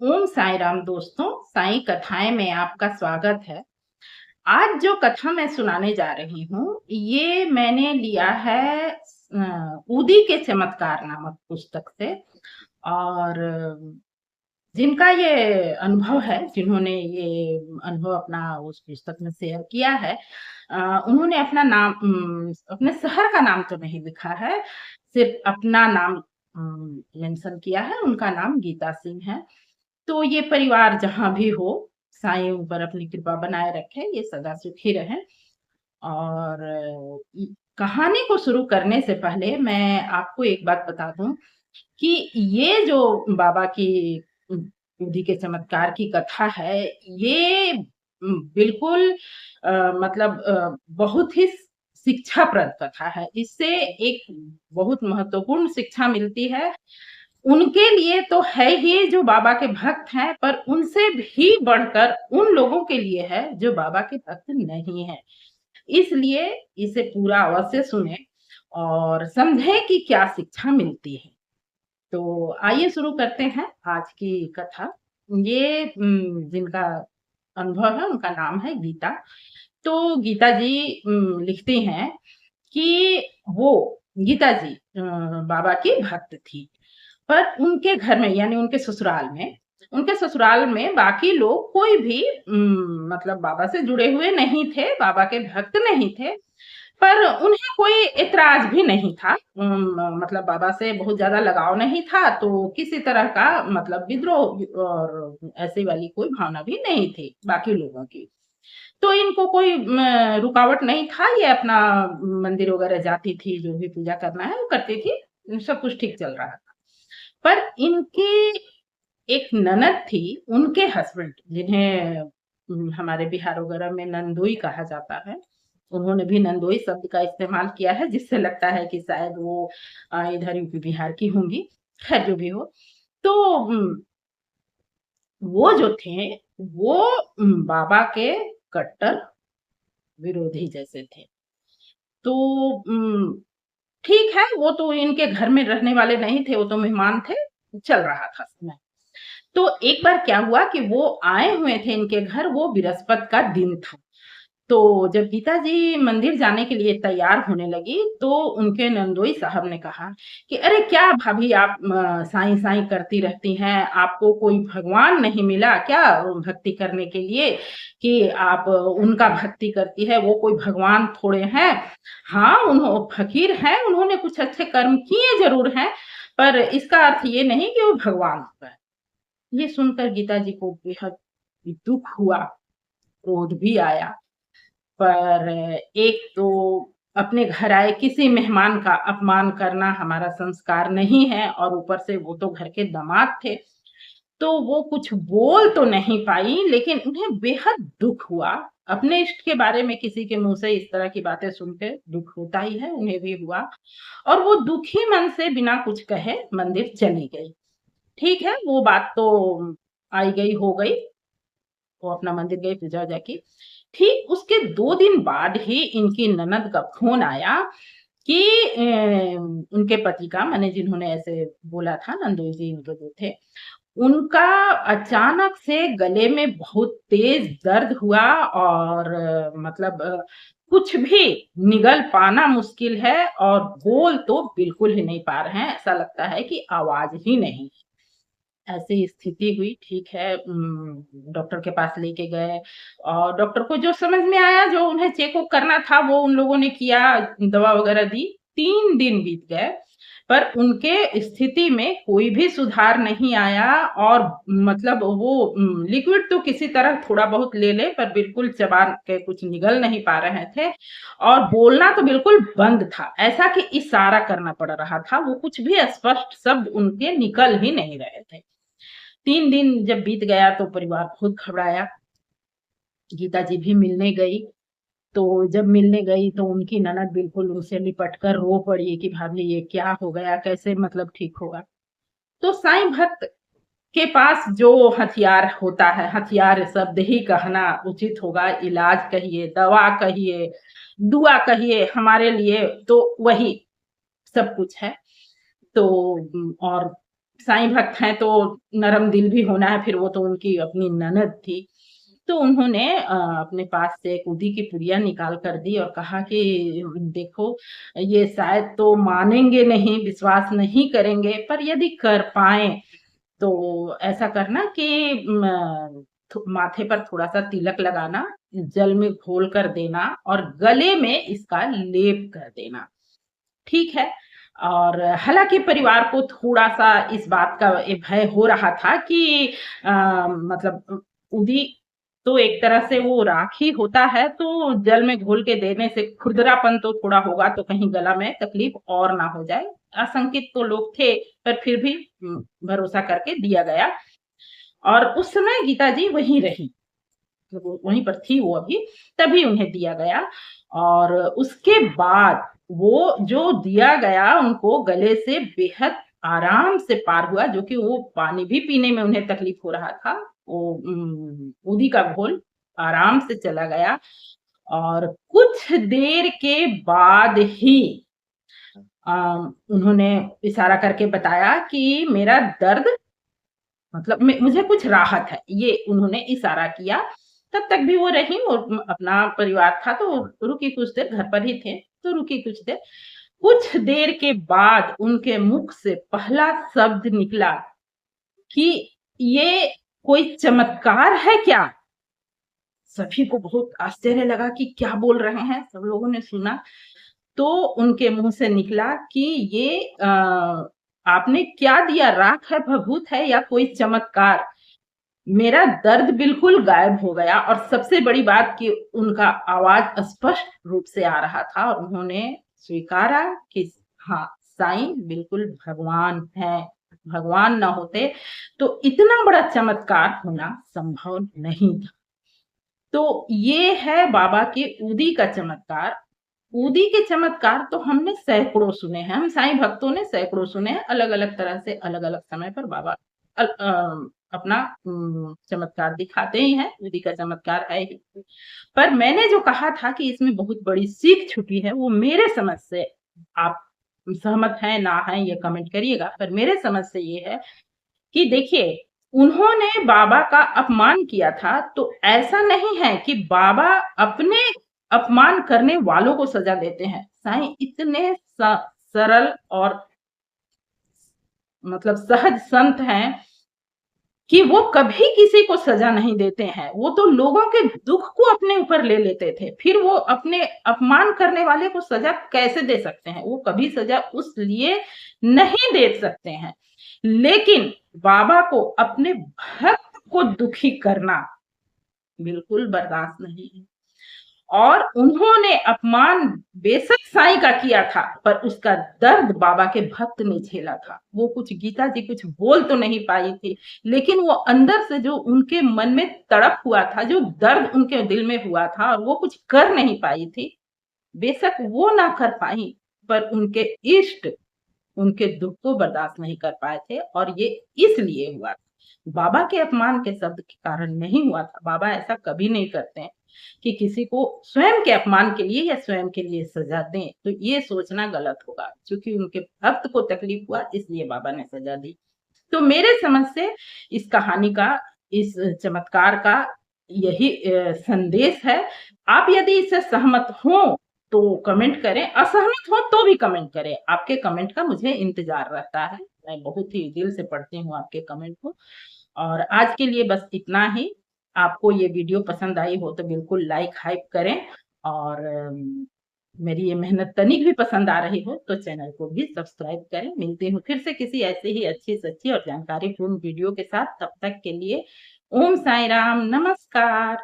ओम साई राम दोस्तों, साईं कथाएँ में आपका स्वागत है। आज जो कथा मैं सुनाने जा रही हूँ, ये मैंने लिया है ऊदी के चमत्कार नामक पुस्तक से और जिनका ये अनुभव है, जिन्होंने ये अनुभव अपना उस पुस्तक में शेयर किया है उन्होंने अपना नाम अपने शहर का नाम तो नहीं लिखा है, सिर्फ़ अपना नाम मेंशन किया है, उनका नाम गीता सिंह है। तो ये परिवार जहाँ भी हो, साईं उन पर अपनी कृपा बनाए रखे, ये सदा सुखी रहें। और इ कहानी को शुरू करने से पहले मैं आपको एक बात बता दूँ कि ये जो बाबा की उम, बुद्धि के चमत्कार की कथा है, ये बिल्कुल मतलब बहुत ही शिक्षाप्रद कथा है। इससे एक बहुत महत्वपूर्ण शिक्षा मिलती है उनके लिए तो है ही जो बाबा के भक्त हैं, पर उनसे भी बढ़कर उन लोगों के लिए है जो बाबा के भक्त नहीं हैं। इसलिए इसे पूरा अवश्य सुनें और समझें कि क्या शिक्षा मिलती है। तो आइए शुरू करते हैं आज की कथा। ये जिनका अनुभव है उनका नाम है गीता। तो गीता जी लिखती हैं कि वो गीता जी बाबा की भक्त थी। पर उनके घर में यानी उनके ससुराल में बाकी लोग कोई भी मतलब बाबा से जुड़े हुए नहीं थे, बाबा के भक्त नहीं थे, पर उन्हें कोई ऐतराज़ भी नहीं था। मतलब बाबा से बहुत ज़्यादा लगाव नहीं था, तो किसी तरह का मतलब विद्रोह और ऐसी वाली कोई भावना भी नहीं थी बाकी लोगों की। तो इनको कोई रुकावट नहीं था, ये अपना मंदिर वगैरह जाती थी, जो भी पूजा करना है वो करती थी, सब कुछ ठीक चल रहा था। पर इनकी एक ननद थी, उनके हस्बैंड जिन्हें हमारे बिहार वगैरह में नंदोई कहा जाता है, उन्होंने भी नंदोई शब्द का इस्तेमाल किया है, जिससे लगता है कि शायद वो इधर यूपी बिहार की होंगी, खैर जो भी हो। तो वो जो थे, वो बाबा के कट्टर विरोधी जैसे थे। तो ठीक है, वो तो इनके घर में रहने वाले नहीं थे, वो तो मेहमान थे, चल रहा था समय। तो एक बार क्या हुआ कि वो आए हुए थे इनके घर, वो बृहस्पति का दिन था। तो जब गीता जी मंदिर जाने के लिए तैयार होने लगी, तो उनके नंदोई साहब ने कहा कि, "अरे क्या भाभी आप साईं-साईं करती रहती हैं, आपको कोई भगवान नहीं मिला क्या भक्ति करने के लिए कि आप उनका भक्ति करती है, वो कोई भगवान थोड़े हैं। हाँ, फ़कीर हैं, उन्होंने कुछ अच्छे कर्म किए ज़रूर हैं, पर इसका अर्थ ये नहीं कि वो भगवान है।" ये सुनकर गीता जी को बेहद दुःख हुआ, क्रोध भी आया। पर एक तो अपने घर आए किसी मेहमान का अपमान करना हमारा संस्कार नहीं है और ऊपर से वो तो घर के दामाद थे। तो वो कुछ बोल तो नहीं पाई लेकिन उन्हें बेहद दुःख हुआ। अपने इष्ट के बारे में किसी के मुँह से इस तरह की बातें सुन के दुःख होता ही है, उन्हें भी हुआ और वो दुखी मन से बिना कुछ कहे मंदिर चली गई। ठीक है, वो बात तो आई गई हो गई। वो अपना मंदिर गई, पूजा-वूजा की। ठीक उसके 2 दिन बाद ही इनकी ननद का फ़ोन आया कि उनके पति का माने जिन्होंने ऐसे बोला था नंदोई जी इनके जो थे, उनका अचानक से गले में बहुत तेज़ दर्द हुआ और मतलब कुछ भी निगल पाना मुश्किल है और बोल तो बिल्कुल ही नहीं पा रहे हैं, ऐसा लगता है कि आवाज़ ही नहीं। ऐसी स्थिति हुई, ठीक है डॉक्टर के पास लेके गए और डॉक्टर को जो समझ में आया, जो उन्हें चेक-वुक करना था, वो उन लोगों ने किया, दवा वगैरह दी। 3 दिन बीत गए, पर उनके स्थिति में कोई भी सुधार नहीं आया और मतलब वो लिक्विड तो किसी तरह थोड़ा बहुत ले लें, पर बिल्कुल चबा के कुछ निगल नहीं पा रहे थे और बोलना तो बिल्कुल बंद था। ऐसा कि इशारा करना पड़ रहा था, वो कुछ भी स्पष्ट शब्द उनके निकल ही नहीं रहे थे। 3 दिन जब बीत गया तो परिवार बहुत घबराया। गीता जी भी मिलने गई, तो जब मिलने गई तो उनकी ननद बिल्कुल उनसे लिपट कर रो पड़ी कि भाभी ये क्या हो गया? कैसे मतलब ठीक होगा? तो साईं भक्त के पास जो हथियार होता है, हथियार शब्द ही कहना उचित होगा, इलाज कहिए, दवा कहिए, दुआ कहिए, हमारे लिए तो वही सब कुछ है। तो और साईं भक्त हैं तो नरम दिल भी होना है, फिर वो तो उनकी अपनी ननद थी। तो उन्होंने अपने पास से एक ऊदी की पुड़िया निकाल कर दी और कहा कि देखो, ये शायद तो मानेंगे नहीं, विश्वास नहीं करेंगे, पर यदि कर पाएँ तो ऐसा करना कि माथे पर थोड़ा-सा तिलक लगाना, जल में घोल कर देना और गले में इसका लेप कर देना। ठीक है। और हालाँकि परिवार को थोड़ा-सा इस बात का भय हो रहा था कि मतलब उदी तो एक तरह से वो राख ही होता है, तो जल में घोल के देने से खुरदरापन तो थोड़ा होगा, तो कहीं गला में तकलीफ और ना हो जाए। आशंकित तो लोग थे, पर फिर भी भरोसा करके दिया गया। और उस समय गीता जी वहीं रहीं। वो वहीं पर थी वो अभी, तभी उन्हें दिया गया। और उसके बाद वो जो दिया गया उनको गले से बेहद आराम से पार हुआ, जो कि वो पानी भी पीने में उन्हें तकलीफ हो रहा था। वो उदी का घोल आराम से चला गया और कुछ देर के बाद ही अ, उन्होंने इशारा करके बताया कि मेरा दर्द मतलब मुझे कुछ राहत है, ये उन्होंने इशारा किया। तब तक भी वो रहीं और अपना परिवार था तो रुकी कुछ देर, घर पर ही थे, तो रुकी कुछ देर। कुछ देर के बाद उनके मुख से पहला शब्द निकला कि ये कोई चमत्कार है क्या? सभी को बहुत आश्चर्य लगा कि क्या बोल रहे हैं, सब लोगों ने सुना। तो उनके मुँह से निकला कि ये आपने क्या दिया? राख है, भभूत है या कोई चमत्कार? मेरा दर्द बिल्कुल गायब हो गया और सबसे बड़ी बात कि उनका आवाज़ स्पष्ट रूप से आ रहा था और उन्होंने स्वीकारा कि हाँ, साईं बिल्कुल भगवान हैं। भगवान ना होते तो इतना बड़ा चमत्कार होना संभव नहीं था। तो ये है बाबा के ऊदी का चमत्कार। ऊदी के चमत्कार तो हमने सैकड़ों सुने हैं, हम साईं भक्तों ने सैकड़ों सुने हैं, अलग-अलग तरह से, अलग-अलग समय पर बाबा अपना चमत्कार दिखाते ही हैं, ऊदी का चमत्कार है ही। पर मैंने जो कहा था कि इसमें बहुत बड़ी सीख छुपी है, वो मेरे समझ से, आप सहमत हैं, ना हैं, ये कमेंट करिएगा, पर मेरे समझ से ये है कि देखिए, उन्होंने बाबा का अपमान किया था, तो ऐसा नहीं है कि बाबा अपने अपमान करने वालों को सज़ा देते हैं। साईं इतने सरल और मतलब सहज संत हैं कि वो कभी किसी को सज़ा नहीं देते हैं। वो तो लोगों के दुःख को अपने ऊपर ले लेते थे। फिर वो अपने अपमान करने वाले को सज़ा कैसे दे सकते हैं? वो कभी सज़ा उस लिए नहीं दे सकते हैं। लेकिन बाबा को अपने भक्त को दुखी करना बिल्कुल बर्दाश्त नहीं है। और उन्होंने अपमान बेशक साईं का किया था, पर उसका दर्द बाबा के भक्त ने झेला था। वो कुछ गीता जी कुछ बोल तो नहीं पाई थी, लेकिन वो अंदर से जो उनके मन में तड़प हुआ था, जो दर्द उनके दिल में हुआ था और वो कुछ कर नहीं पाई थी, बेशक वो ना कर पाई, पर उनके इष्ट उनके दुःख को बर्दाश्त नहीं कर पाए थे और ये इसलिए हुआ था। बाबा के अपमान के शब्द के कारण नहीं हुआ था। बाबा ऐसा कभी नहीं करते हैं कि किसी को स्वयं के अपमान के लिए या स्वयं के लिए सज़ा दें, तो ये सोचना गलत होगा। चूँकि उनके भक्त को तकलीफ हुआ इसलिए बाबा ने सज़ा दी। तो मेरे समझ से इस कहानी का, इस चमत्कार का यही संदेश है। आप यदि इससे सहमत हों तो कमेंट करें, असहमत हो तो भी कमेंट करें। आपके कमेंट का मुझे इंतज़ार रहता है। मैं बहुत ही दिल से पढ़ती हूँ आपके कमेंट को। और आज के लिए बस इतना ही। आपको ये वीडियो पसंद आई हो तो बिल्कुल लाइक, हाइप करें और मेरी ये मेहनत तनिक भी पसंद आ रही हो तो चैनल को भी सब्सक्राइब करें। मिलती हूँ फिर से किसी ऐसे ही अच्छी से अच्छी और जानकारीपूर्ण वीडियो के साथ। तब तक के लिए ओम साईं राम, नमस्कार।